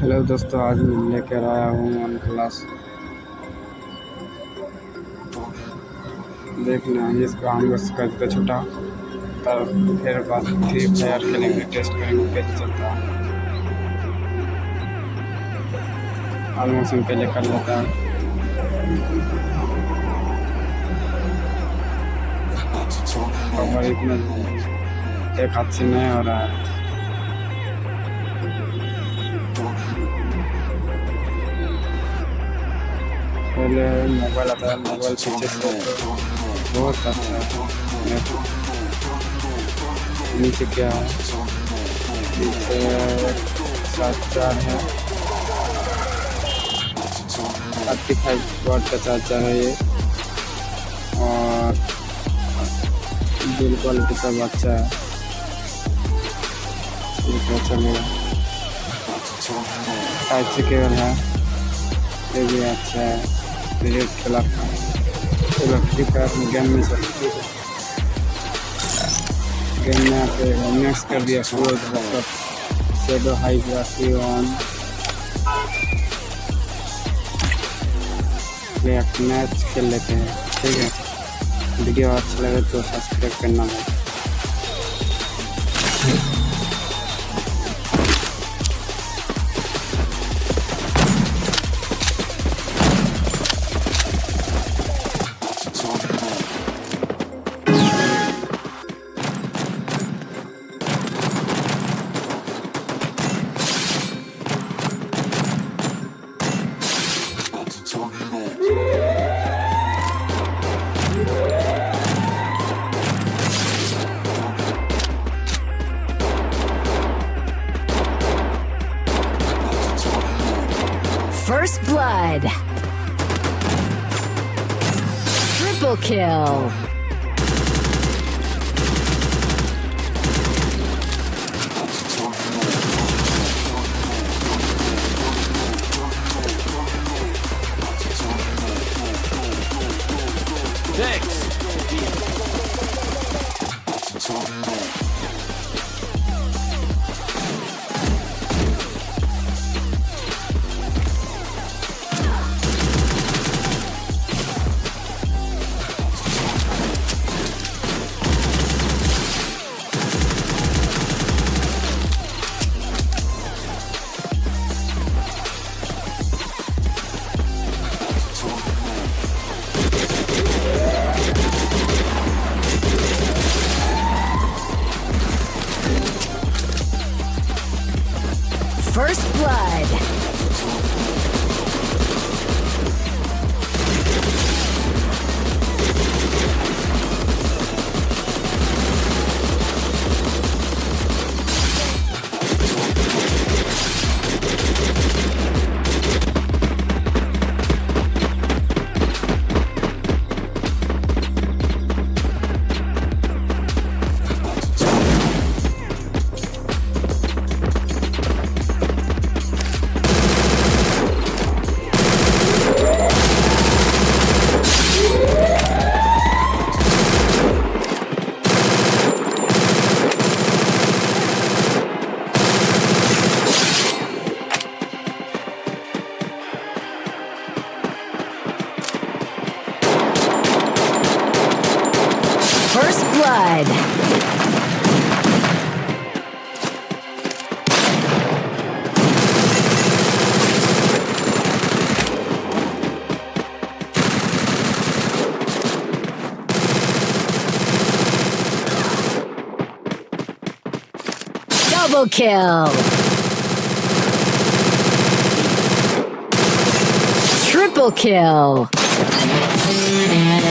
Hello दोस्तों, आज मैं लेकर आया हूँ OnePlus। देखना इसको हम कर देते छोटा, तब फिर बाद फ्री फायर खेलेंगे, टेस्ट करेंगे कैसे चलता है। ऑलमोशन पहले कर लेता है। और इतना एक हाथ से नहीं हो रहा है। पहले मोबाइल आता है, मोबाइल पीछे से बहुत अच्छा है। नीचे क्या है, नीचे चार्जर है, 35 वाट का चार्जर है ये, और बिल्ड क्वालिटी सब अच्छा है। ये तो चलेगा। टाइप सी केबल है, ये भी अच्छा है। रेड कलर का फ्री फायर में गेम में सब गेम में आके मिक्स कर दिया पूरा सब। Shadow high graphy on, match खेल लेते हैं। ठीक है, वीडियो अच्छा लगे तो सब्सक्राइब करना है। First blood. Triple kill. First blood. First blood. Double kill. Triple kill.